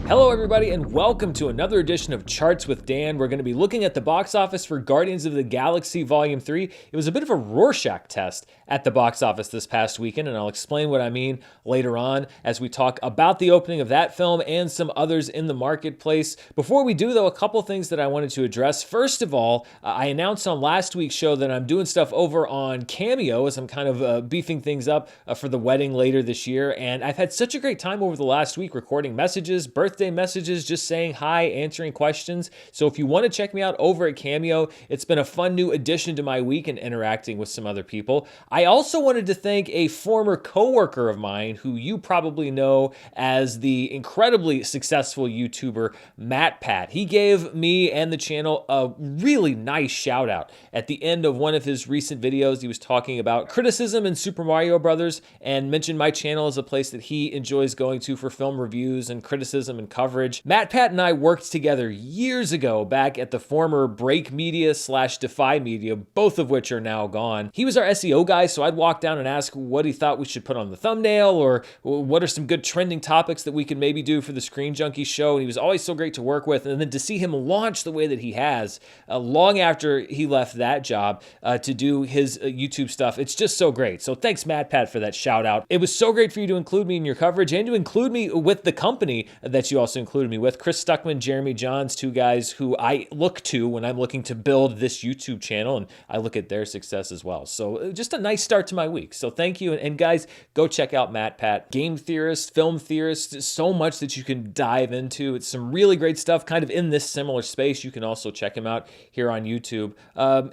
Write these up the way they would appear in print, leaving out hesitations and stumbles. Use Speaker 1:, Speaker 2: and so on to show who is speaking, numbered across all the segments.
Speaker 1: Hello, everybody, and welcome to another edition of Charts with Dan. We're going to be looking at the box office for Guardians of the Galaxy Volume 3. It was a bit of a Rorschach test at the box office this past weekend, and I'll explain what I mean later on as we talk about the opening of that film and some others in the marketplace. Before we do, though, a couple things that I wanted to address. First of all, I announced on last week's show that I'm doing stuff over on Cameo as I'm kind of beefing things up for the wedding later this year, and I've had such a great time over the last week recording messages, birthday messages, just saying hi, answering questions. So if you want to check me out over at Cameo, it's been a fun new addition to my week and interacting with some other people. I also wanted to thank a former coworker of mine who you probably know as the incredibly successful YouTuber Matt Pat. He gave me and the channel a really nice shout out at the end of one of his recent videos. He was talking about criticism in Super Mario Brothers and mentioned my channel as a place that he enjoys going to for film reviews and criticism and coverage. Matt Pat and I worked together years ago back at the former Break Media / Defy Media, both of which are now gone. He was our SEO guy, so I'd walk down and ask what he thought we should put on the thumbnail or what are some good trending topics that we could maybe do for the Screen Junkie show. And he was always so great to work with. And then to see him launch the way that he has long after he left that job to do his YouTube stuff, it's just so great. So thanks, Matt Pat, for that shout out. It was so great for you to include me in your coverage and to include me with the company that you also included me with. Chris Stuckman, Jeremy Johns, two guys who I look to when I'm looking to build this YouTube channel, and I look at their success as well. So just a nice start to my week. So thank you. And guys, go check out Matt Pat. Game theorist, film theorist, so much that you can dive into. It's some really great stuff kind of in this similar space. You can also check him out here on YouTube.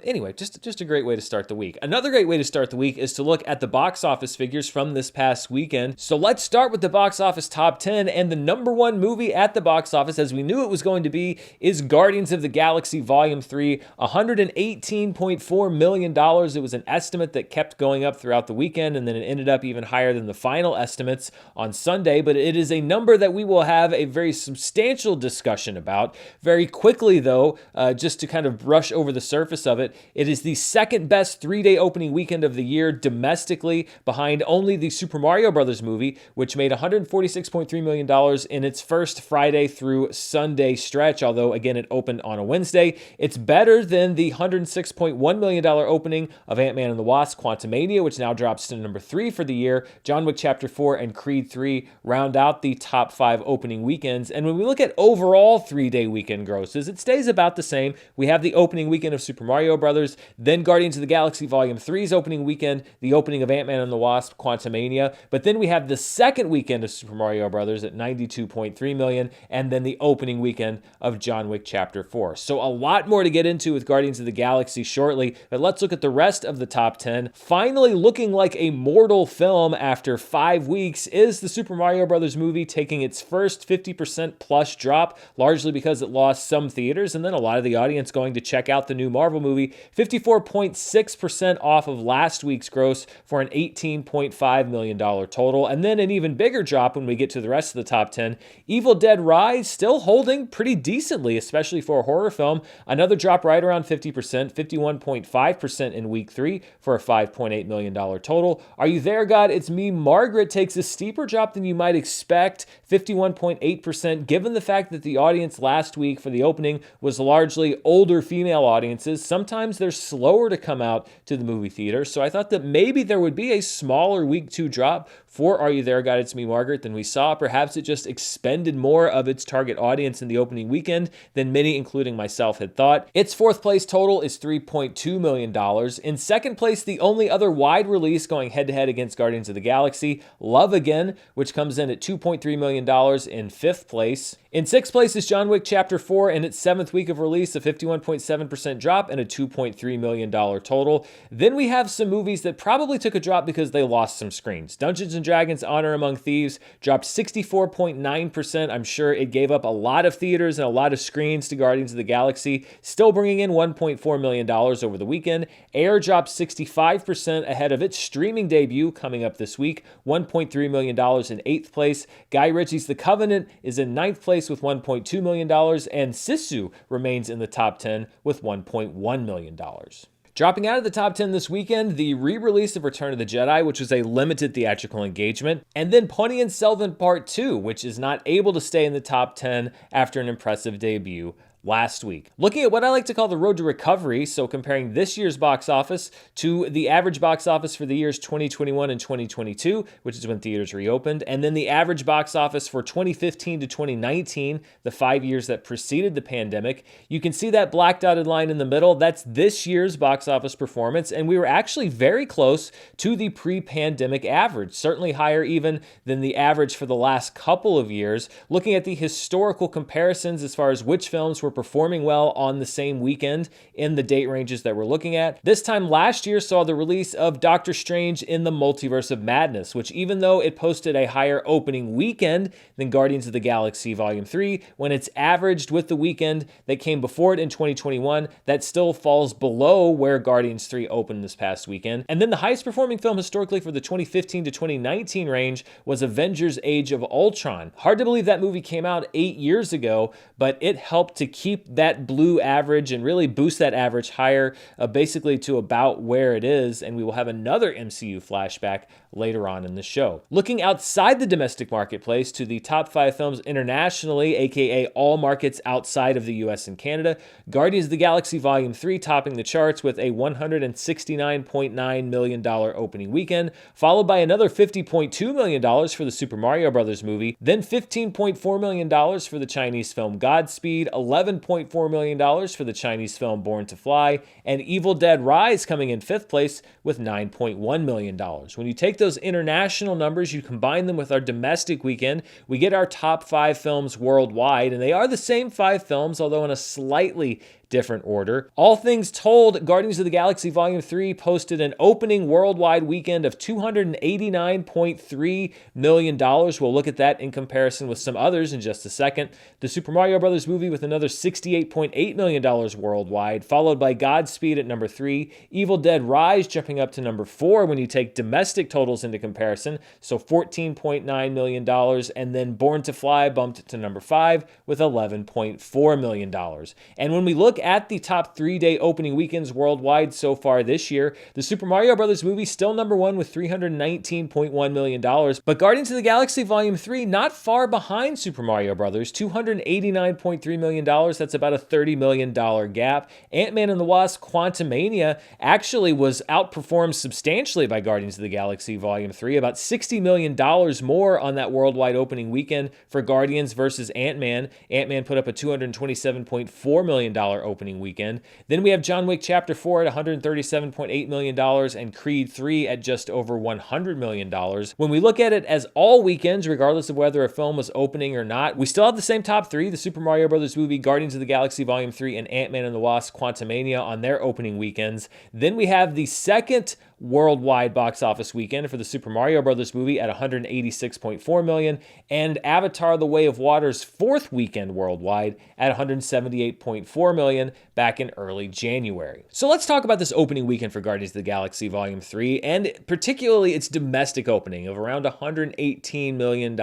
Speaker 1: Anyway, just a great way to start the week. Another great way to start the week is to look at the box office figures from this past weekend. So let's start with the box office top 10, and the number one movie at the box office, as we knew it was going to be, is Guardians of the Galaxy Volume 3, $118.4 million. It was an estimate that kept going up throughout the weekend, and then it ended up even higher than the final estimates on Sunday, but it is a number that we will have a very substantial discussion about. Very quickly, though, just to kind of brush over the surface of it, it is the second best three-day opening weekend of the year domestically, behind only the Super Mario Brothers movie, which made $146.3 million in its first Friday through Sunday stretch, although again it opened on a Wednesday. It's better than the $106.1 million opening of Ant-Man and the Wasp: Quantumania, which now drops to number 3 for the year. John Wick Chapter 4 and Creed 3 round out the top 5 opening weekends. And when we look at overall three-day weekend grosses, it stays about the same. We have the opening weekend of Super Mario Brothers, then Guardians of the Galaxy Volume 3's opening weekend, the opening of Ant-Man and the Wasp: Quantumania, but then we have the second weekend of Super Mario Brothers at $92.3 million, and then the opening weekend of John Wick Chapter 4. So a lot more to get into with Guardians of the Galaxy shortly, but let's look at the rest of the top 10. Finally looking like a mortal film after 5 weeks is the Super Mario Brothers movie, taking its first 50% plus drop, largely because it lost some theaters, and then a lot of the audience going to check out the new Marvel movie, 54.6% off of last week's gross for an $18.5 million total. And then an even bigger drop when we get to the rest of the top 10. Evil Dead Rise still holding pretty decently, especially for a horror film. Another drop right around 50%, 51.5% in week 3 for a $5.8 million total. Are You There, God? It's Me, Margaret takes a steeper drop than you might expect, 51.8%, given the fact that the audience last week for the opening was largely older female audiences. Sometimes they're slower to come out to the movie theater, so I thought that maybe there would be a smaller week 2 drop for Are You There, God? It's Me, Margaret than we saw. Perhaps it just expended more of its target audience in the opening weekend than many, including myself, had thought. Its fourth place total is $3.2 million. In second place, the only other wide release going head-to-head against Guardians of the Galaxy, Love Again, which comes in at $2.3 million in fifth place. In sixth place is John Wick Chapter 4 in its seventh week of release, a 51.7% drop and a $2.3 million total. Then we have some movies that probably took a drop because they lost some screens. Dungeons & Dragons Honor Among Thieves dropped 64.9%. I'm sure it gave up a lot of theaters and a lot of screens to Guardians of the Galaxy, still bringing in $1.4 million over the weekend. Air dropped 65% ahead of its streaming debut coming up this week, $1.3 million in eighth place. Guy Ritchie's The Covenant is in ninth place with $1.2 million, and Sisu remains in the top 10 with $1.1 million. Dropping out of the top 10 this weekend, the re-release of Return of the Jedi, which was a limited theatrical engagement, and then Punny and Selvin Part 2, which is not able to stay in the top 10 after an impressive debut last week. Looking at what I like to call the road to recovery, so comparing this year's box office to the average box office for the years 2021 and 2022, which is when theaters reopened, and then the average box office for 2015 to 2019, the 5 years that preceded the pandemic, you can see that black dotted line in the middle. That's this year's box office performance, and we were actually very close to the pre-pandemic average, certainly higher even than the average for the last couple of years. Looking at the historical comparisons as far as which films were performing well on the same weekend in the date ranges that we're looking at. This time last year saw the release of Doctor Strange in the Multiverse of Madness, which even though it posted a higher opening weekend than Guardians of the Galaxy Volume 3, when it's averaged with the weekend that came before it in 2021, that still falls below where Guardians 3 opened this past weekend. And then the highest performing film historically for the 2015 to 2019 range was Avengers Age of Ultron. Hard to believe that movie came out 8 years ago, but it helped to keep that blue average and really boost that average higher, basically to about where it is, and we will have another MCU flashback later on in the show. Looking outside the domestic marketplace to the top 5 films internationally, aka all markets outside of the US and Canada, Guardians of the Galaxy Volume 3 topping the charts with a $169.9 million opening weekend, followed by another $50.2 million for the Super Mario Bros. Movie, then $15.4 million for the Chinese film Godspeed, $11.4 million for the Chinese film Born to Fly, and Evil Dead Rise coming in 5th place with $9.1 million. When you take those international numbers, you combine them with our domestic weekend, we get our top 5 films worldwide, and they are the same 5 films, although in a slightly different order. All things told, Guardians of the Galaxy Volume 3 posted an opening worldwide weekend of $289.3 million. We'll look at that in comparison with some others in just a second. The Super Mario Bros. Movie with another $68.8 million worldwide, followed by Godspeed at number 3, Evil Dead Rise jumping up to number 4 when you take domestic totals into comparison, so $14.9 million, and then Born to Fly bumped to number 5 with $11.4 million. And when we look at the top 3-day opening weekends worldwide so far this year, the Super Mario Bros. Movie still number 1 with $319.1 million, but Guardians of the Galaxy Volume 3 not far behind Super Mario Bros., $289.3 million. That's about a $30 million gap. Ant-Man and the Wasp Quantumania actually was outperformed substantially by Guardians of the Galaxy Volume 3, about $60 million more on that worldwide opening weekend for Guardians versus Ant-Man. Ant-Man put up a $227.4 million opening weekend. Then we have John Wick Chapter 4 at $137.8 million and Creed 3 at just over $100 million. When we look at it as all weekends, regardless of whether a film was opening or not, we still have the same top 3, the Super Mario Bros. Movie, Guardians of the Galaxy Volume 3, and Ant-Man and the Wasp Quantumania on their opening weekends. Then we have the second worldwide box office weekend for the Super Mario Bros. Movie at $186.4 million, and Avatar: The Way of Water's 4th weekend worldwide at $178.4 million back in early January. So let's talk about this opening weekend for Guardians of the Galaxy Volume 3, and particularly its domestic opening of around $118 million.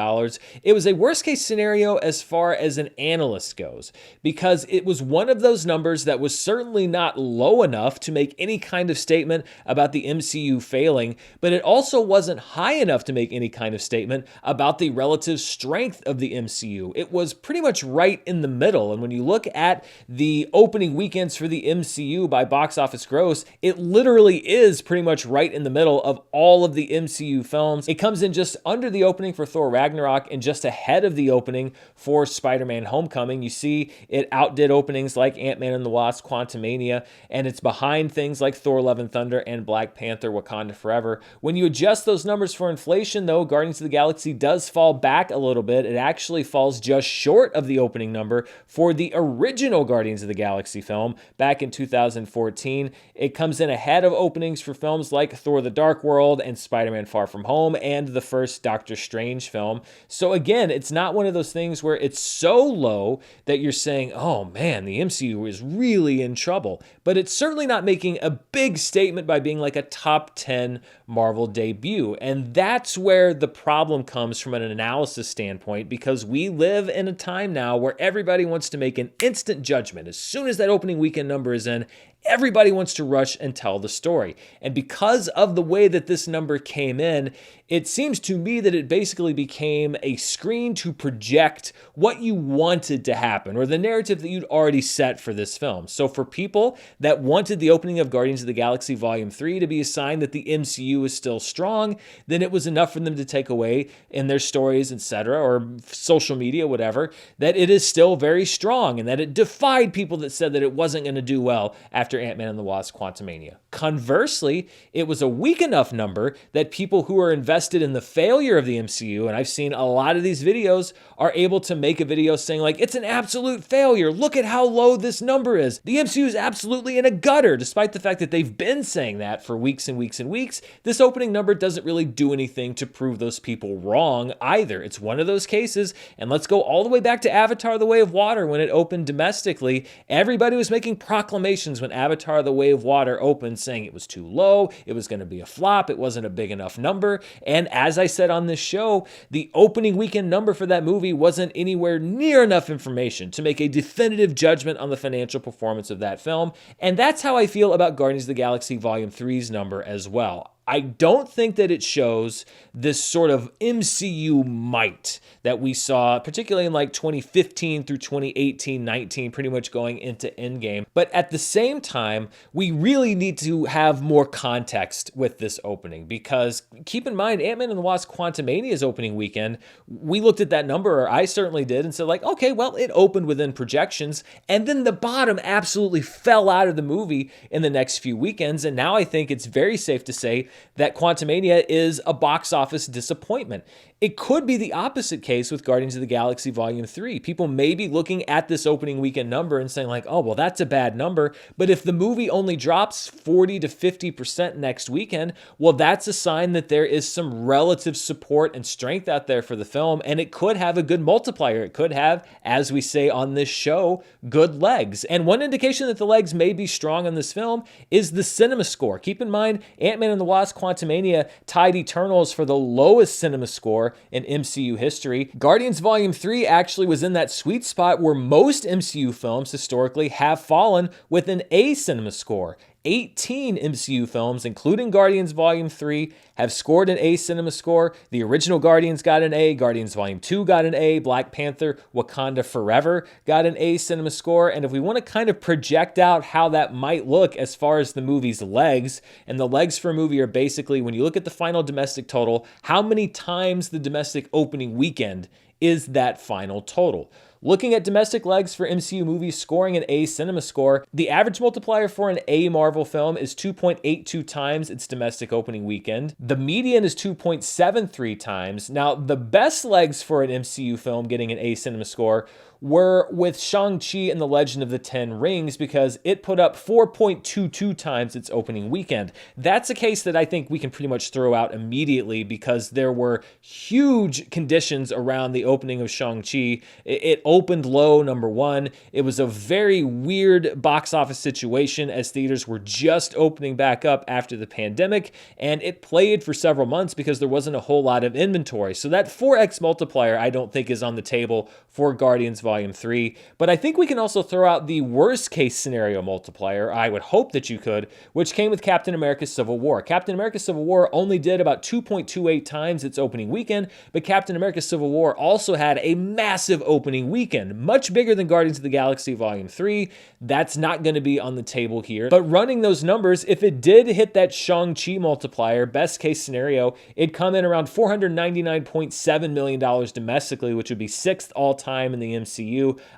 Speaker 1: It was a worst-case scenario as far as an analyst goes, because it was one of those numbers that was certainly not low enough to make any kind of statement about the MCU failing, but it also wasn't high enough to make any kind of statement about the relative strength of the MCU. It was pretty much right in the middle, and when you look at the opening weekends for the MCU by box office gross, it literally is pretty much right in the middle of all of the MCU films. It comes in just under the opening for Thor Ragnarok and just ahead of the opening for Spider-Man Homecoming. You see it outdid openings like Ant-Man and the Wasp Quantumania, and it's behind things like Thor Love and Thunder and Black Panther Wakanda Forever. When you adjust those numbers for inflation, though, Guardians of the Galaxy does fall back a little bit. It actually falls just short of the opening number for the original Guardians of the Galaxy film back in 2014. It comes in ahead of openings for films like Thor: The Dark World and Spider-Man Far From Home and the first Doctor Strange film. So again, it's not one of those things where it's so low that you're saying, oh man, the MCU is really in trouble. But it's certainly not making a big statement by being like a top 10 Marvel debut. And that's where the problem comes from an analysis standpoint, because we live in a time now where everybody wants to make an instant judgment. As soon as that opening weekend number is in, everybody wants to rush and tell the story. And because of the way that this number came in, it seems to me that it basically became a screen to project what you wanted to happen, or the narrative that you'd already set for this film. So for people that wanted the opening of Guardians of the Galaxy Volume 3 to be a sign that the MCU is still strong, then it was enough for them to take away in their stories, etc., or social media, whatever, that it is still very strong and that it defied people that said that it wasn't going to do well after Ant-Man and the Wasp: Quantumania. Conversely, it was a weak enough number that people who are invested in the failure of the MCU, and I've seen a lot of these videos, are able to make a video saying like, it's an absolute failure. Look at how low this number is. The MCU is absolutely in a gutter, despite the fact that they've been saying that for weeks and weeks and weeks. This opening number doesn't really do anything to prove those people wrong either. It's one of those cases, and let's go all the way back to Avatar: The Way of Water. When it opened domestically, everybody was making proclamations when Avatar: The Way of Water opened, saying it was too low, it was going to be a flop, it wasn't a big enough number. And as I said on this show, the opening weekend number for that movie wasn't anywhere near enough information to make a definitive judgment on the financial performance of that film. And that's how I feel about Guardians of the Galaxy Volume 3's number as well. I don't think that it shows this sort of MCU might that we saw, particularly in like 2015 through 2018, 19, pretty much going into Endgame. But at the same time, we really need to have more context with this opening, because keep in mind, Ant-Man and the Wasp: Quantumania's opening weekend, we looked at that number, or I certainly did, and said like, okay, well, it opened within projections, and then the bottom absolutely fell out of the movie in the next few weekends. And now I think it's very safe to say that Quantumania is a box office disappointment. It could be the opposite case with Guardians of the Galaxy Volume 3. People may be looking at this opening weekend number and saying like, oh, well, that's a bad number. But if the movie only drops 40 to 50% next weekend, well, that's a sign that there is some relative support and strength out there for the film, and it could have a good multiplier. It could have, as we say on this show, good legs. And one indication that the legs may be strong on this film is the cinema score. Keep in mind, Ant-Man and the Wasp: Quantumania tied Eternals for the lowest cinema score in MCU history. Guardians Volume 3 actually was in that sweet spot where most MCU films historically have fallen, with an A cinema score. 18 MCU films, including Guardians Volume 3, have scored an A cinema score. The original Guardians got an A, Guardians Volume 2 got an A, Black Panther: Wakanda Forever got an A cinema score. And if we want to kind of project out how that might look as far as the movie's legs, and the legs for a movie are basically, when you look at the final domestic total, how many times the domestic opening weekend is that final total. Looking at domestic legs for MCU movies scoring an A cinema score, the average multiplier for an A Marvel film is 2.82 times its domestic opening weekend. The median is 2.73 times. Now, the best legs for an MCU film getting an A cinema score were with Shang-Chi and the Legend of the Ten Rings, because it put up 4.22 times its opening weekend. That's a case that I think we can pretty much throw out immediately, because there were huge conditions around the opening of Shang-Chi. It opened low, number one. It was a very weird box office situation as theaters were just opening back up after the pandemic, and it played for several months because there wasn't a whole lot of inventory. So that 4x multiplier I don't think is on the table for Guardians Volume 3, but I think we can also throw out the worst case scenario multiplier, I would hope that you could, which came with Captain America: Civil War. Captain America: Civil War only did about 2.28 times its opening weekend, but Captain America: Civil War also had a massive opening weekend, much bigger than Guardians of the Galaxy Volume 3. That's not going to be on the table here, but running those numbers, if it did hit that Shang-Chi multiplier, best case scenario, it'd come in around $499.7 million domestically, which would be 6th all time in the MCU.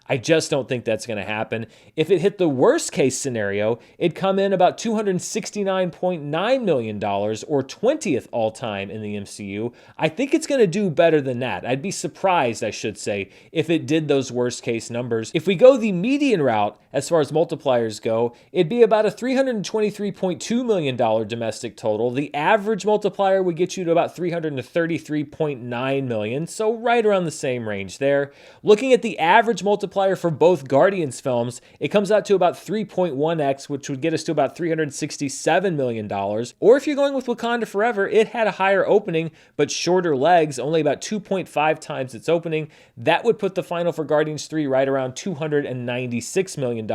Speaker 1: I just don't think that's going to happen. If it hit the worst case scenario, it'd come in about $269.9 million, or 20th all time in the MCU. I think it's going to do better than that. I'd be surprised, I should say, if it did those worst case numbers. If we go the median route, as far as multipliers go, it'd be about a $323.2 million domestic total. The average multiplier would get you to about $333.9 million, so right around the same range there. Looking at the average multiplier for both Guardians films, it comes out to about 3.1x, which would get us to about $367 million. Or if you're going with Wakanda Forever, it had a higher opening, but shorter legs, only about 2.5 times its opening. That would put the final for Guardians 3 right around $296 million.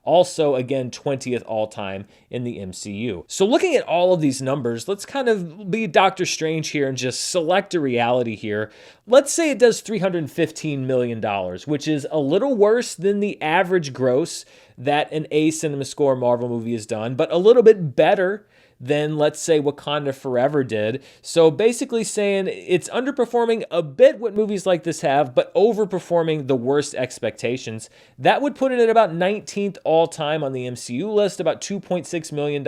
Speaker 1: Also, again, 20th all-time in the MCU. So looking at all of these numbers, let's kind of be Doctor Strange here and just select a reality here. Let's say it does $315 million, which is a little worse than the average gross that an CinemaScore Marvel movie has done, but a little bit better than, let's say, Wakanda Forever did. So basically saying it's underperforming a bit what movies like this have, but overperforming the worst expectations. That would put it at about 19th all-time on the MCU list, about $2.6 million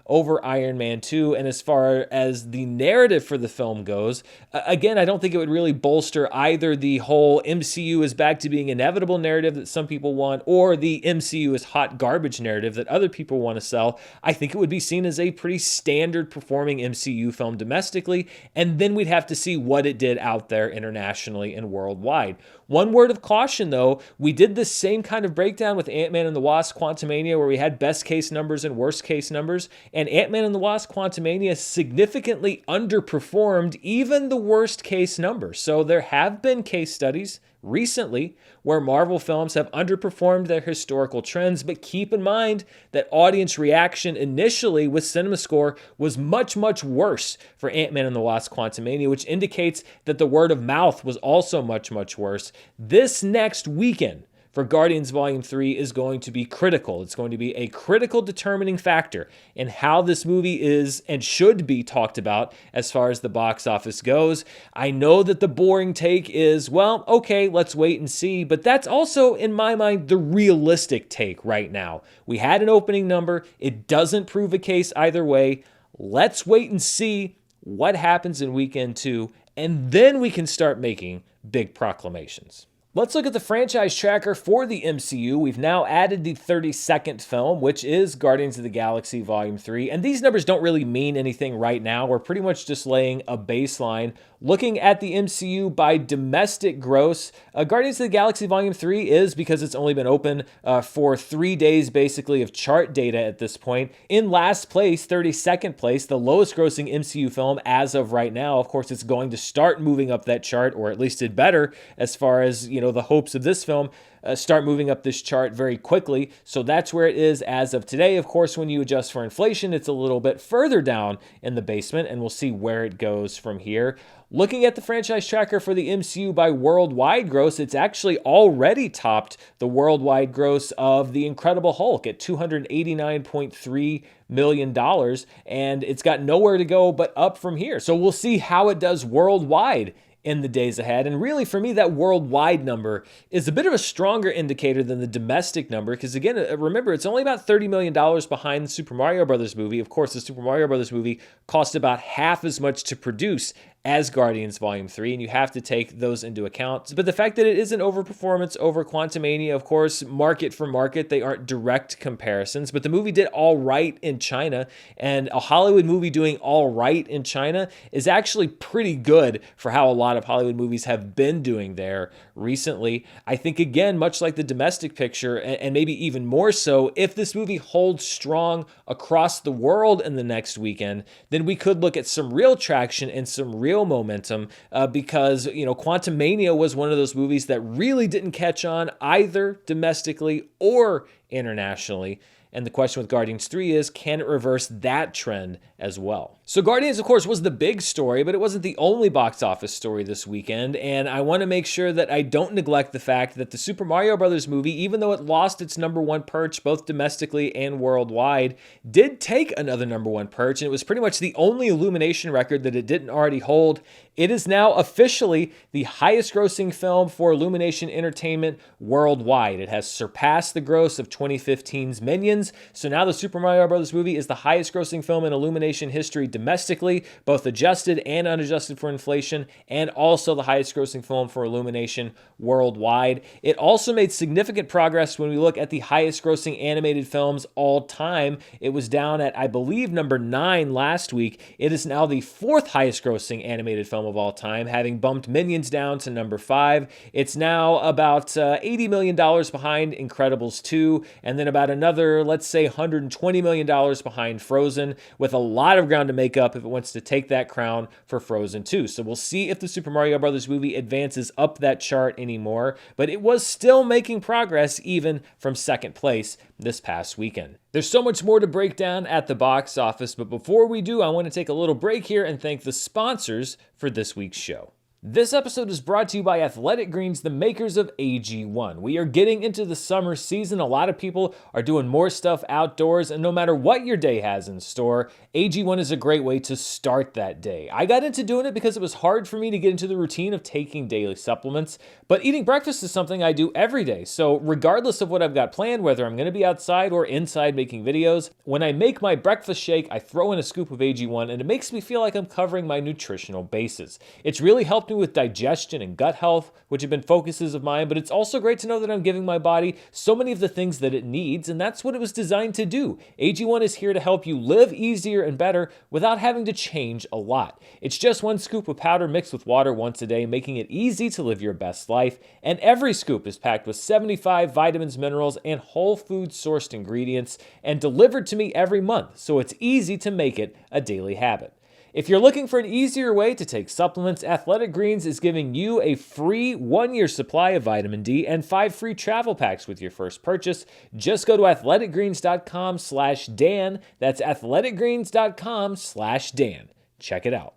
Speaker 1: over Iron Man 2. And as far as the narrative for the film goes, again, I don't think it would really bolster either the whole MCU is back to being inevitable narrative that some people want, or the MCU is hot garbage narrative that other people want to sell. I think it would be seen as a pretty standard performing MCU film domestically, and then we'd have to see what it did out there internationally and worldwide. One word of caution though, we did this same kind of breakdown with Ant-Man and the Wasp Quantumania where we had best case numbers and worst case numbers, and Ant-Man and the Wasp Quantumania significantly underperformed even the worst case numbers. So there have been case studies recently where Marvel films have underperformed their historical trends, but keep in mind that audience reaction initially with CinemaScore was much, much worse for Ant-Man and the Wasp Quantumania, which indicates that the word of mouth was also much, much worse. This next weekend for Guardians Volume 3 is going to be critical. It's going to be a critical determining factor in how this movie is and should be talked about as far as the box office goes. I know that the boring take is, well, okay, let's wait and see, but that's also, in my mind, the realistic take right now. We had an opening number. It doesn't prove a case either way. Let's wait and see what happens in weekend 2, and then we can start making big proclamations. Let's look at the franchise tracker for the MCU. We've now added the 32nd film, which is Guardians of the Galaxy Volume 3. And these numbers don't really mean anything right now. We're pretty much just laying a baseline. Looking at the MCU by domestic gross, Guardians of the Galaxy Volume 3 is, because it's only been open for 3 days basically of chart data at this point, in last place, 32nd place, the lowest grossing MCU film as of right now. Of course, it's going to start moving up that chart, or at least it better, as far as, the hopes of this film start moving up this chart very quickly. So that's where it is as of today. Of course, when you adjust for inflation, it's a little bit further down in the basement, and we'll see where it goes from here. Looking at the franchise tracker for the MCU by worldwide gross, it's actually already topped the worldwide gross of The Incredible Hulk at $289.3 million, and it's got nowhere to go but up from here. So we'll see how it does worldwide in the days ahead. And really, for me, that worldwide number is a bit of a stronger indicator than the domestic number, because again, remember, it's only about $30 million behind the Super Mario Brothers movie. Of course, the Super Mario Brothers movie cost about half as much to produce as Guardians Volume 3, and you have to take those into account. But the fact that it is an overperformance over Quantumania, of course, market for market, they aren't direct comparisons, but the movie did all right in China, and a Hollywood movie doing all right in China is actually pretty good for how a lot of Hollywood movies have been doing there recently. I think, again, much like the domestic picture, and maybe even more so, if this movie holds strong across the world in the next weekend, then we could look at some real traction and some real momentum, because Quantumania was one of those movies that really didn't catch on either domestically or internationally. And the question with Guardians 3 is, can it reverse that trend as well? So Guardians, of course, was the big story, but it wasn't the only box office story this weekend. And I want to make sure that I don't neglect the fact that the Super Mario Brothers movie, even though it lost its #1 perch both domestically and worldwide, did take another #1 perch. And it was pretty much the only Illumination record that it didn't already hold. It is now officially the highest grossing film for Illumination Entertainment worldwide. It has surpassed the gross of 2015's Minions. So now the Super Mario Brothers movie is the highest grossing film in Illumination Illumination history domestically, both adjusted and unadjusted for inflation, and also the highest grossing film for Illumination worldwide. It also made significant progress when we look at the highest grossing animated films all time. It was down at, I believe, number 9 last week. It is now the 4th highest grossing animated film of all time, having bumped Minions down to number 5. It's now about $80 million behind Incredibles 2, and then about another, let's say, $120 million behind Frozen, with a lot of ground to make up if it wants to take that crown for Frozen 2. So we'll see if the Super Mario Bros. Movie advances up that chart anymore, but it was still making progress even from second place this past weekend. There's so much more to break down at the box office, but before we do, I want to take a little break here and thank the sponsors for this week's show. This episode is brought to you by Athletic Greens, the makers of AG1. We are getting into the summer season. A lot of people are doing more stuff outdoors, and no matter what your day has in store, AG1 is a great way to start that day. I got into doing it because it was hard for me to get into the routine of taking daily supplements, but eating breakfast is something I do every day. So regardless of what I've got planned, whether I'm going to be outside or inside making videos, when I make my breakfast shake, I throw in a scoop of AG1, and it makes me feel like I'm covering my nutritional bases. It's really helped me with digestion and gut health, which have been focuses of mine, but it's also great to know that I'm giving my body so many of the things that it needs, and that's what it was designed to do. AG1 is here to help you live easier and better without having to change a lot. It's just 1 scoop of powder mixed with water once a day, making it easy to live your best life, and every scoop is packed with 75 vitamins, minerals, and whole food sourced ingredients, and delivered to me every month, so it's easy to make it a daily habit. If you're looking for an easier way to take supplements, Athletic Greens is giving you a free 1-year supply of vitamin D and 5 free travel packs with your first purchase. Just go to athleticgreens.com/Dan. That's athleticgreens.com/Dan. Check it out.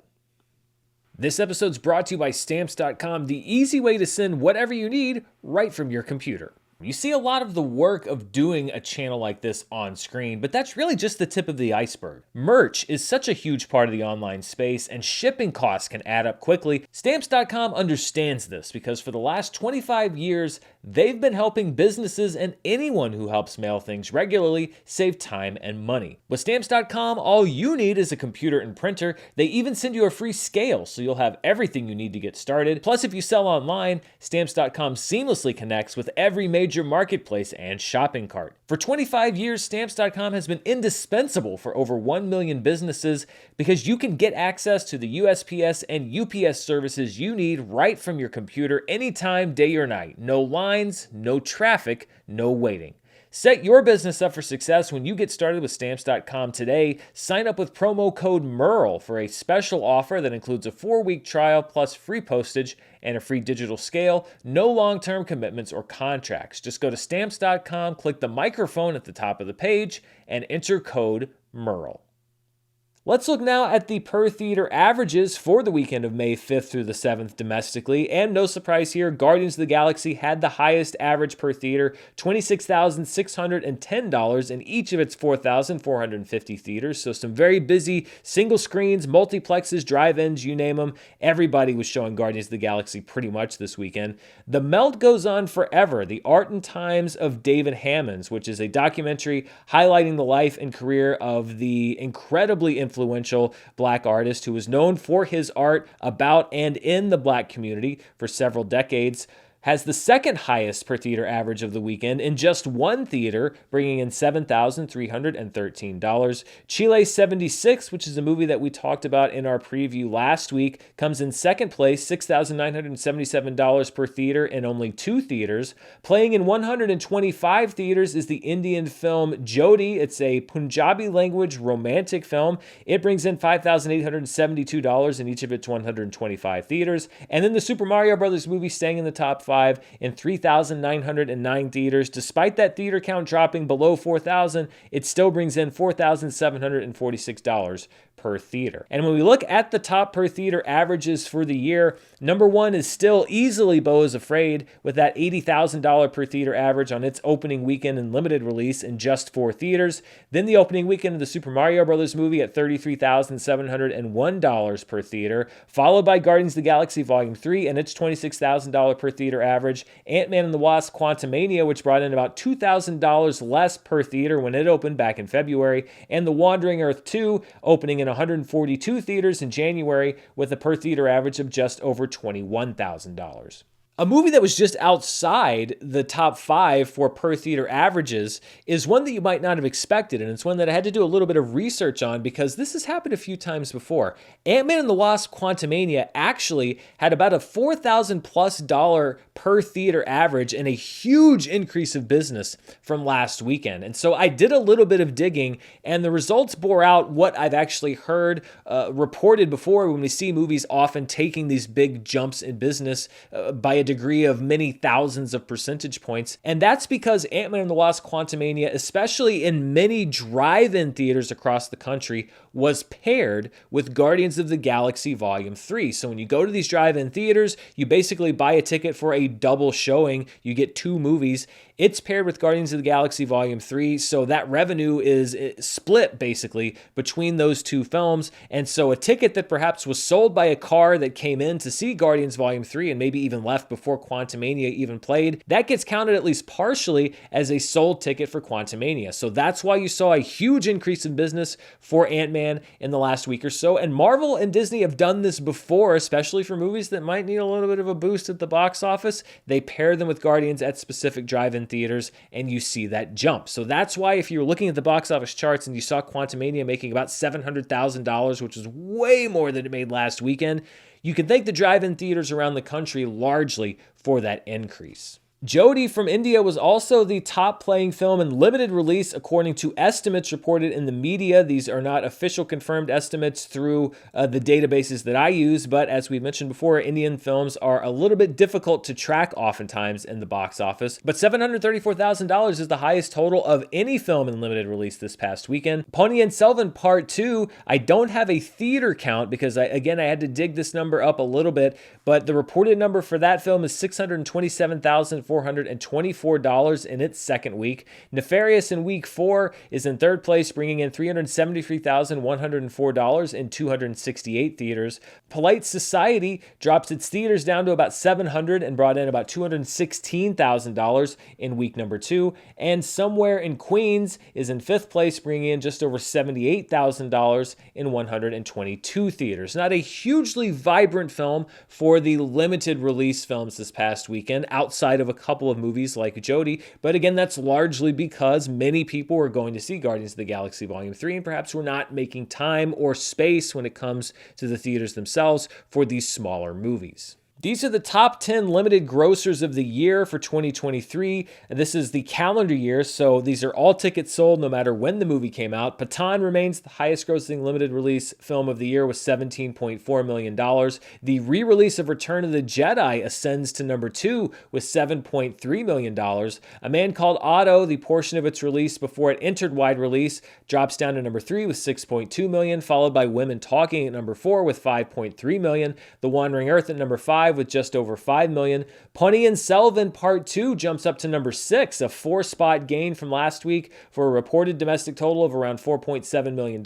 Speaker 1: This episode's brought to you by Stamps.com, the easy way to send whatever you need right from your computer. You see a lot of the work of doing a channel like this on screen, but that's really just the tip of the iceberg. Merch is such a huge part of the online space, and shipping costs can add up quickly. Stamps.com understands this because for the last 25 years, they've been helping businesses and anyone who helps mail things regularly save time and money. With Stamps.com, all you need is a computer and printer. They even send you a free scale, so you'll have everything you need to get started. Plus, if you sell online, Stamps.com seamlessly connects with every major marketplace and shopping cart. For 25 years, Stamps.com has been indispensable for over 1 million businesses because you can get access to the USPS and UPS services you need right from your computer anytime, day or night. No lines, no traffic, no waiting. Set your business up for success when you get started with Stamps.com today. Sign up with promo code Murrell for a special offer that includes a 4-week trial plus free postage and a free digital scale. No long-term commitments or contracts. Just go to Stamps.com, click the microphone at the top of the page, and enter code Murrell. Let's look now at the per theater averages for the weekend of May 5th through the 7th domestically. And no surprise here, Guardians of the Galaxy had the highest average per theater, $26,610 in each of its 4,450 theaters. So some very busy single screens, multiplexes, drive-ins, you name them. Everybody was showing Guardians of the Galaxy pretty much this weekend. The Melt Goes On Forever, The Art and Times of David Hammons, which is a documentary highlighting the life and career of the incredibly influential Black artist who was known for his art about and in the Black community for several decades, has the second highest per theater average of the weekend in just one theater, bringing in $7,313. Chile 76, which is a movie that we talked about in our preview last week, comes in second place, $6,977 per theater in only 2 theaters. Playing in 125 theaters is the Indian film Jodi. It's a Punjabi language romantic film. It brings in $5,872 in each of its 125 theaters. And then the Super Mario Bros. Movie staying in the top 5 in 3,909 theaters. Despite that theater count dropping below 4,000, it still brings in $4,746 per theater. And when we look at the top per theater averages for the year, number 1 is still easily Beau is Afraid with that $80,000 per theater average on its opening weekend and limited release in just 4 theaters. Then the opening weekend of the Super Mario Bros. Movie at $33,701 per theater, followed by Guardians of the Galaxy Volume 3 and its $26,000 per theater average. Ant-Man and the Wasp: Quantumania, which brought in about $2,000 less per theater when it opened back in February, and The Wandering Earth 2 opening in 142 theaters in January with a per theater average of just over $21,000. A movie that was just outside the top 5 for per theater averages is one that you might not have expected, and it's one that I had to do a little bit of research on because this has happened a few times before. Ant-Man and the Wasp: Quantumania actually had about a $4,000+ per theater average and a huge increase of business from last weekend. And so I did a little bit of digging, and the results bore out what I've actually heard reported before when we see movies often taking these big jumps in business by a degree of many thousands of percentage points. And that's because Ant-Man and the Wasp: Quantumania, especially in many drive-in theaters across the country, was paired with Guardians of the Galaxy Volume 3. So when you go to these drive-in theaters, you basically buy a ticket for a double showing. You get 2 movies. It's paired with Guardians of the Galaxy Volume 3, so that revenue is split basically between those 2 films. And so a ticket that perhaps was sold by a car that came in to see Guardians Volume 3 and maybe even left before Quantumania even played, that gets counted at least partially as a sold ticket for Quantumania. So that's why you saw a huge increase in business for Ant-Man in the last week or so. And Marvel and Disney have done this before, especially for movies that might need a little bit of a boost at the box office. They pair them with Guardians at specific drive-in theaters, and you see that jump. So that's why if you're looking at the box office charts and you saw Quantumania making about $700,000, which is way more than it made last weekend, you can thank the drive-in theaters around the country largely for that increase. Jodie from India was also the top playing film in limited release according to estimates reported in the media. These are not official confirmed estimates through the databases that I use, but as we mentioned before, Indian films are a little bit difficult to track oftentimes in the box office. But $734,000 is the highest total of any film in limited release this past weekend. Ponniyin Selvan Part 2, I don't have a theater count because I had to dig this number up a little bit, but the reported number for that film is $627,424 in its second week. Nefarious in week 4 is in third place, bringing in $373,104 in 268 theaters. Polite Society drops its theaters down to about 700 and brought in about $216,000 in week number 2. And Somewhere in Queens is in fifth place, bringing in just over $78,000 in 122 theaters. Not a hugely vibrant film for the limited release films this past weekend, outside of a couple of movies like Jodie, but again, that's largely because many people were going to see Guardians of the Galaxy Volume 3 and perhaps were not making time or space when it comes to the theaters themselves for these smaller movies. These are the top 10 limited grossers of the year for 2023. This is the calendar year, so these are all tickets sold no matter when the movie came out. Pathaan remains the highest grossing limited release film of the year with $17.4 million. The re-release of Return of the Jedi ascends to number 2 with $7.3 million. A Man Called Otto, the portion of its release before it entered wide release, drops down to number 3 with $6.2 million, followed by Women Talking at number 4 with $5.3 million. The Wandering Earth at number 5 with just over $5 million. Ponniyin Selvan Part 2 jumps up to number 6, a 4-spot gain from last week for a reported domestic total of around $4.7 million.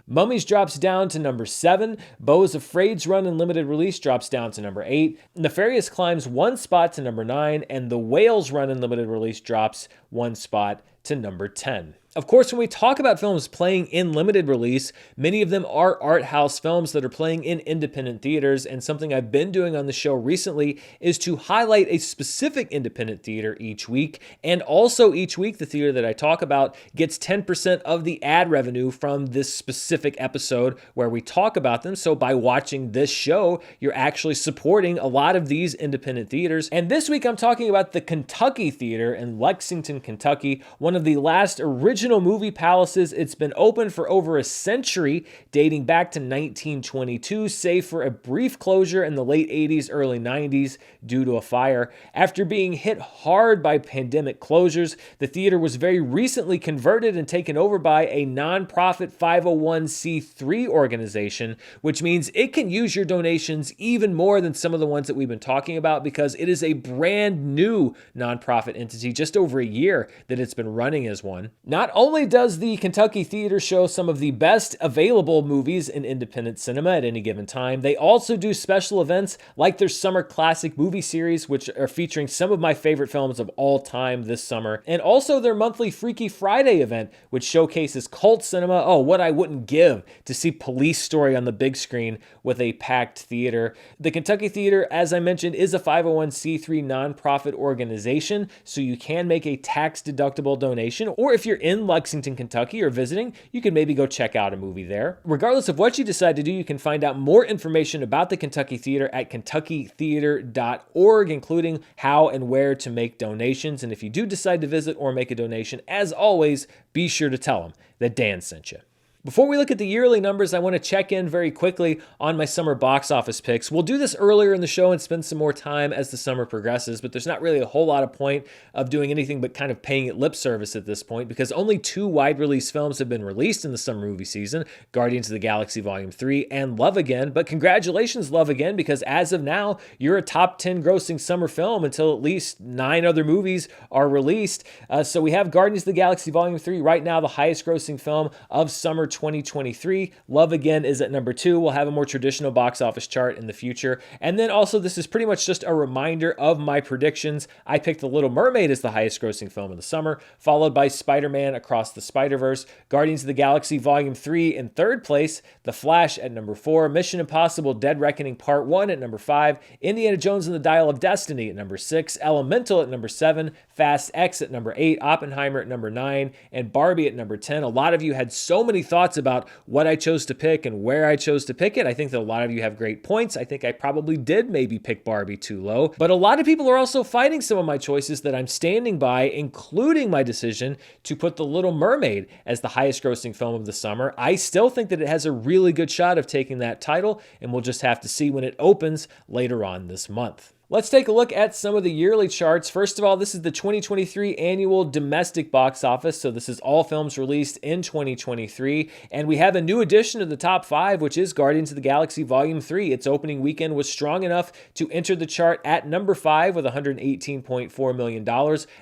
Speaker 1: Mummies drops down to number 7. Beau's Afraid's run in limited release drops down to number 8. Nefarious climbs 1 spot to number 9, and The Whale's run in limited release drops 1 spot to number 10. Of course, when we talk about films playing in limited release, many of them are art house films that are playing in independent theaters, and something I've been doing on the show recently is to highlight a specific independent theater each week, and also each week the theater that I talk about gets 10% of the ad revenue from this specific episode where we talk about them. So by watching this show, you're actually supporting a lot of these independent theaters. And this week I'm talking about the Kentucky Theater in Lexington, Kentucky, one of the last original movie palaces. It's been open for over a century, dating back to 1922, save for a brief closure in the late 80s, early 90s due to a fire. After being hit hard by pandemic closures, the theater was very recently converted and taken over by a nonprofit 501c3 organization, which means it can use your donations even more than some of the ones that we've been talking about because it is a brand new nonprofit entity, just over a year that it's been running running as one. Not only does the Kentucky Theater show some of the best available movies in independent cinema at any given time, they also do special events like their Summer Classic movie series, which are featuring some of my favorite films of all time this summer, and also their monthly Freaky Friday event, which showcases cult cinema. Oh, what I wouldn't give to see Police Story on the big screen with a packed theater. The Kentucky Theater, as I mentioned, is a 501c3 nonprofit organization, so you can make a tax-deductible donation, or if you're in Lexington, Kentucky or visiting, you can maybe go check out a movie there. Regardless of what you decide to do, you can find out more information about the Kentucky Theater at kentuckytheater.org, including how and where to make donations. And if you do decide to visit or make a donation, as always, be sure to tell them that Dan sent you. Before we look at the yearly numbers, I want to check in very quickly on my summer box office picks. We'll do this earlier in the show and spend some more time as the summer progresses, but there's not really a whole lot of point of doing anything but kind of paying it lip service at this point, because only 2 wide release films have been released in the summer movie season, Guardians of the Galaxy Volume 3 and Love Again. But congratulations, Love Again, because as of now, you're a top 10 grossing summer film until at least 9 other movies are released. So we have Guardians of the Galaxy Volume 3 right now, the highest grossing film of summer 2023. Love Again is at number 2. We'll have a more traditional box office chart in the future. And then also, this is pretty much just a reminder of my predictions. I picked The Little Mermaid as the highest grossing film of the summer, followed by Spider-Man Across the Spider-Verse, Guardians of the Galaxy Volume 3 in third place, The Flash at number 4, Mission Impossible Dead Reckoning Part 1 at number 5, Indiana Jones and the Dial of Destiny at number 6, Elemental at number 7, Fast X at number 8, Oppenheimer at number 9, and Barbie at number 10. A lot of you had so many thoughts about what I chose to pick and where I chose to pick it. I think that a lot of you have great points. I think I probably did maybe pick Barbie too low, but a lot of people are also fighting some of my choices that I'm standing by, including my decision to put The Little Mermaid as the highest grossing film of the summer. I still think that it has a really good shot of taking that title, and we'll just have to see when it opens later on this month. Let's take a look at some of the yearly charts. First of all, this is the 2023 annual domestic box office. So this is all films released in 2023. And we have a new addition to the top 5, which is Guardians of the Galaxy Volume 3. Its opening weekend was strong enough to enter the chart at number 5 with $118.4 million.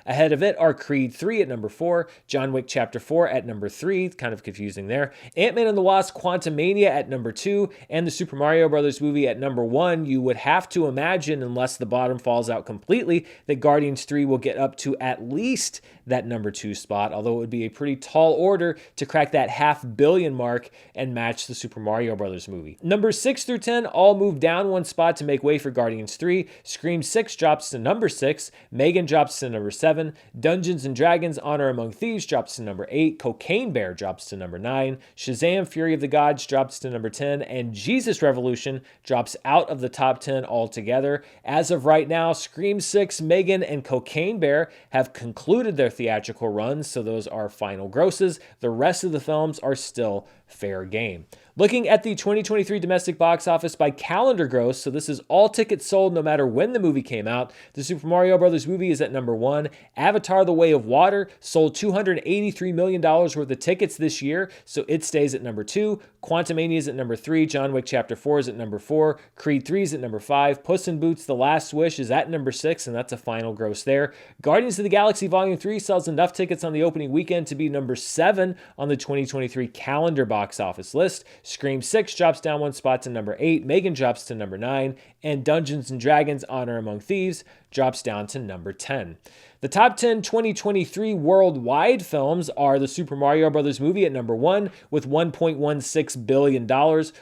Speaker 1: Ahead of it are Creed 3 at number 4, John Wick Chapter 4 at number 3, kind of confusing there, Ant-Man and the Wasp Quantumania at number 2, and the Super Mario Bros. Movie at number 1. You would have to imagine, unless the bottom falls out completely, that Guardians 3 will get up to at least that number 2 spot, although it would be a pretty tall order to crack that $500 million mark and match the Super Mario Bros. Movie. Numbers 6 through 10 all move down 1 spot to make way for Guardians 3. Scream 6 drops to number 6. Megan drops to number 7. Dungeons & Dragons Honor Among Thieves drops to number 8. Cocaine Bear drops to number 9. Shazam! Fury of the Gods drops to number 10. And Jesus Revolution drops out of the top 10 altogether. As of right now, Scream 6, Megan, and Cocaine Bear have concluded their theatrical runs, so those are final grosses. The rest of the films are still fair game. Looking at the 2023 domestic box office by calendar gross, so this is all tickets sold no matter when the movie came out, the Super Mario Bros. Movie is at number 1. Avatar: The Way of Water sold $283 million worth of tickets this year, so it stays at number 2. Quantumania is at number 3. John Wick Chapter 4 is at number 4. Creed 3 is at number 5. Puss in Boots: The Last Wish is at number 6, and that's a final gross there. Guardians of the Galaxy Volume 3 sells enough tickets on the opening weekend to be number 7 on the 2023 calendar box office list. Scream 6 drops down 1 spot to number 8. Megan drops to number 9. And Dungeons & Dragons Honor Among Thieves drops down to number 10. The top 10 2023 worldwide films are the Super Mario Bros. Movie at number 1 with $1.16 billion,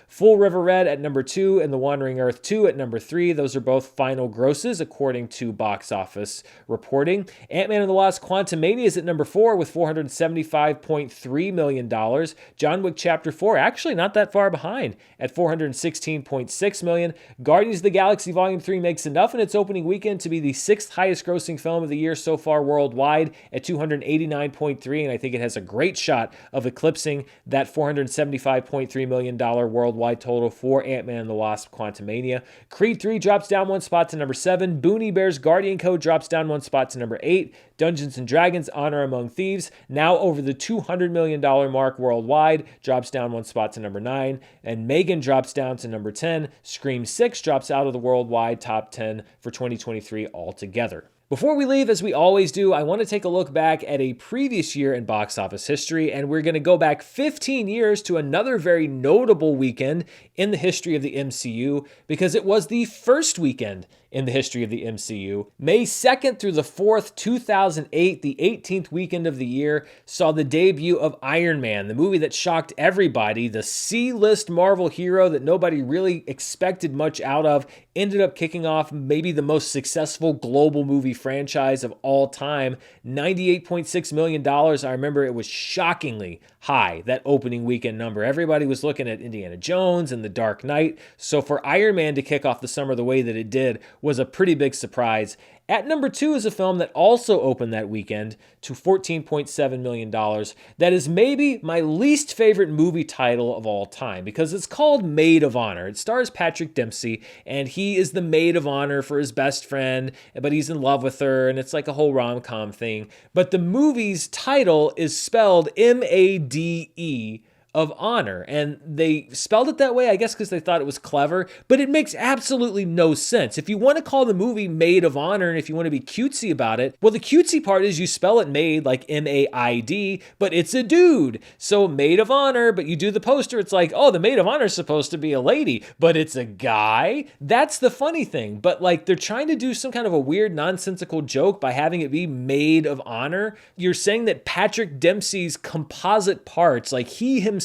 Speaker 1: Full River Red at number 2, and The Wandering Earth 2 at number 3. Those are both final grosses according to box office reporting. Ant-Man and the Wasp Quantumania is at number 4 with $475.3 million. John Wick Chapter 4, actually not that far behind, at $416.6 million. Guardians of the Galaxy Volume 3 makes enough in its opening weekend to be the 6th highest grossing film of the year so far worldwide at $289.3, and I think it has a great shot of eclipsing that $475.3 million worldwide total for Ant-Man and the Wasp Quantumania. Creed 3 drops down 1 spot to number 7. Boonie Bears Guardian Code drops down 1 spot to number 8. Dungeons & Dragons Honor Among Thieves, now over the $200 million mark worldwide, drops down 1 spot to number 9. And Megan drops down to number 10. Scream 6 drops out of the worldwide top 10 for 2023 altogether. Before we leave, as we always do, I want to take a look back at a previous year in box office history, and we're going to go back 15 years to another very notable weekend in the history of the MCU, because it was the first weekend in the history of the MCU. May 2nd through the 4th, 2008, the 18th weekend of the year, saw the debut of Iron Man, the movie that shocked everybody. The C-list Marvel hero that nobody really expected much out of ended up kicking off maybe the most successful global movie franchise of all time. $98.6 million. I remember it was shockingly high, that opening weekend number. Everybody was looking at Indiana Jones and The Dark Knight. So for Iron Man to kick off the summer the way that it did was a pretty big surprise. At number 2 is a film that also opened that weekend to $14.7 million. That is maybe my least favorite movie title of all time, because it's called Maid of Honor. It stars Patrick Dempsey, and he is the maid of honor for his best friend, but he's in love with her, and it's like a whole rom-com thing. But the movie's title is spelled M-A-D-E of honor, and they spelled it that way, I guess because they thought it was clever, but it makes absolutely no sense. If you want to call the movie Maid of Honor, and if you want to be cutesy about it, well, the cutesy part is you spell it maid like M-A-I-D, but it's a dude. So Maid of Honor, but you do the poster, it's like, oh, the Maid of Honor is supposed to be a lady, but it's a guy. That's the funny thing. But like, they're trying to do some kind of a weird nonsensical joke by having it be Maid of Honor. You're saying that Patrick Dempsey's composite parts, like he himself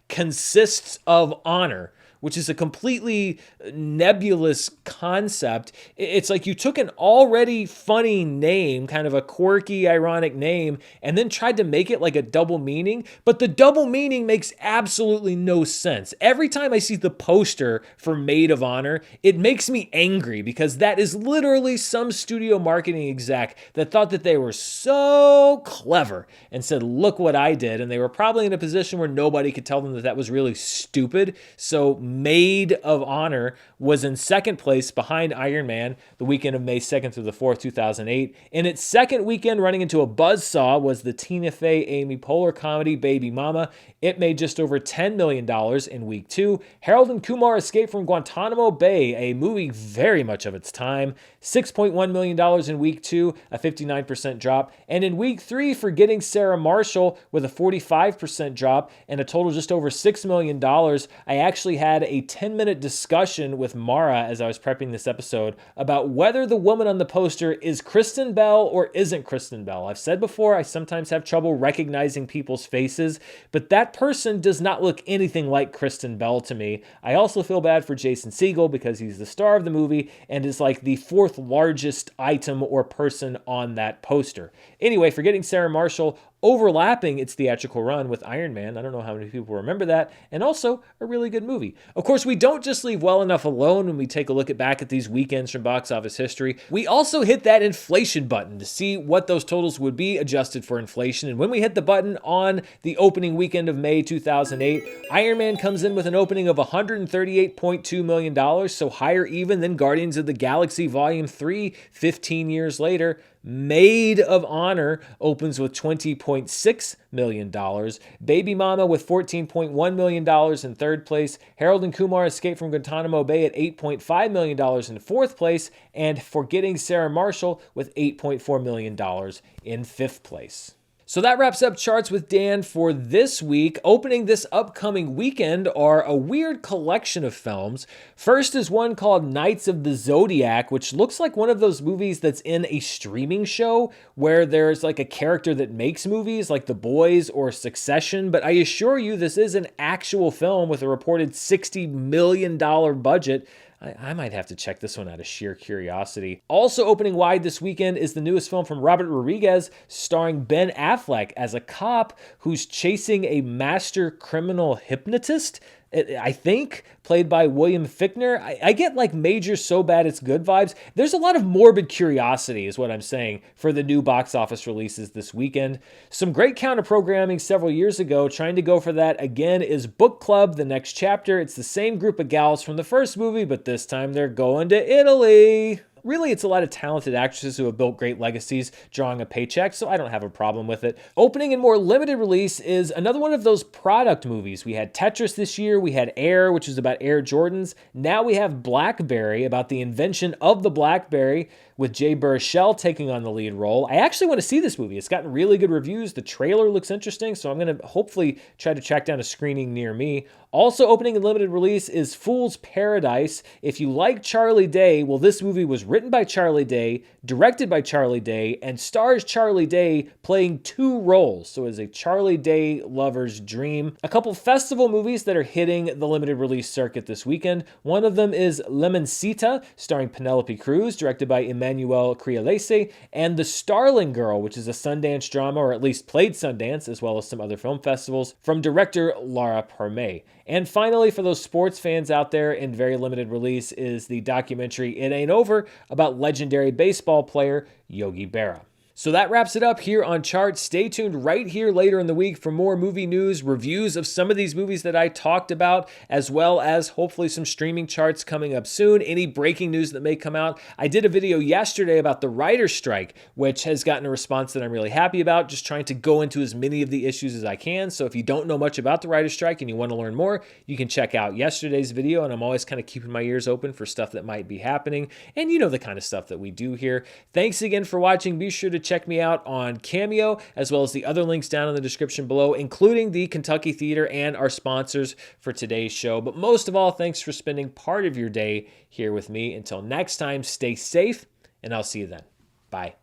Speaker 1: consists of honor, which is a completely nebulous concept. It's like you took an already funny name, kind of a quirky, ironic name, and then tried to make it like a double meaning, but the double meaning makes absolutely no sense. Every time I see the poster for Maid of Honor, it makes me angry, because that is literally some studio marketing exec that thought that they were so clever and said, look what I did, and they were probably in a position where nobody could tell them that that was really stupid. So Maid of Honor was in second place behind Iron Man the weekend of May 2nd through the 4th, 2008. In its second weekend, running into a buzzsaw, was the Tina Fey, Amy Poehler comedy Baby Mama. It made just over $10 million in week 2. Harold and Kumar Escape from Guantanamo Bay, a movie very much of its time. $6.1 million in week 2, a 59% drop. And in week 3, Forgetting Sarah Marshall with a 45% drop and a total just over $6 million. I actually had a 10-minute discussion with Mara as I was prepping this episode about whether the woman on the poster is Kristen Bell or isn't Kristen Bell. I've said before, I sometimes have trouble recognizing people's faces, but that person does not look anything like Kristen Bell to me. I also feel bad for Jason Segel because he's the star of the movie and is like the 4th largest item or person on that poster. Anyway, Forgetting Sarah Marshall overlapping its theatrical run with Iron Man. I don't know how many people remember that. And also a really good movie. Of course, we don't just leave well enough alone when we take a look back at these weekends from box office history. We also hit that inflation button to see what those totals would be adjusted for inflation. And when we hit the button on the opening weekend of May 2008, Iron Man comes in with an opening of $138.2 million, so higher even than Guardians of the Galaxy Volume 3 15 years later. Maid of Honor opens with $20.6 million. Baby Mama with $14.1 million in third place. Harold and Kumar Escape from Guantanamo Bay at $8.5 million in fourth place. And Forgetting Sarah Marshall with $8.4 million in fifth place. So that wraps up Charts with Dan for this week. Opening this upcoming weekend are a weird collection of films. First is one called Knights of the Zodiac, which looks like one of those movies that's in a streaming show where there's like a character that makes movies like The Boys or Succession. But I assure you, this is an actual film with a reported $60 million budget. I might have to check this one out of sheer curiosity. Also opening wide this weekend is the newest film from Robert Rodriguez, starring Ben Affleck as a cop who's chasing a master criminal hypnotist, I think, played by William Fichtner. I get like major so bad it's good vibes. There's a lot of morbid curiosity is what I'm saying for the new box office releases this weekend. Some great counter programming several years ago. Trying to go for that again is Book Club, The Next Chapter. It's the same group of gals from the first movie, but this time they're going to Italy. Really, it's a lot of talented actresses who have built great legacies drawing a paycheck, so I don't have a problem with it. Opening in more limited release is another one of those product movies. We had Tetris this year, we had Air, which is about Air Jordans. Now we have BlackBerry, about the invention of the BlackBerry, with Jay Baruchel taking on the lead role. I actually want to see this movie. It's gotten really good reviews. The trailer looks interesting, so I'm going to hopefully try to track down a screening near me. Also opening in limited release is Fool's Paradise. If you like Charlie Day, well, this movie was written by Charlie Day, directed by Charlie Day, and stars Charlie Day playing two roles. So it's a Charlie Day lover's dream. A couple festival movies that are hitting the limited release circuit this weekend. One of them is Lemoncita, starring Penelope Cruz, directed by Emmanuel Criolese, and The Starling Girl, which is a Sundance drama, or at least played Sundance, as well as some other film festivals, from director Laura Parme. And finally, for those sports fans out there, in very limited release is the documentary It Ain't Over, about legendary baseball player Yogi Berra. So that wraps it up here on Charts. Stay tuned right here later in the week for more movie news, reviews of some of these movies that I talked about, as well as hopefully some streaming charts coming up soon, any breaking news that may come out. I did a video yesterday about the writer's strike, which has gotten a response that I'm really happy about, just trying to go into as many of the issues as I can. So if you don't know much about the writer's strike and you want to learn more, you can check out yesterday's video, and I'm always kind of keeping my ears open for stuff that might be happening, and you know the kind of stuff that we do here. Thanks again for watching. Be sure to check me out on Cameo, as well as the other links down in the description below, including the Kentucky Theater and our sponsors for today's show. But most of all, thanks for spending part of your day here with me. Until next time, stay safe, and I'll see you then. Bye.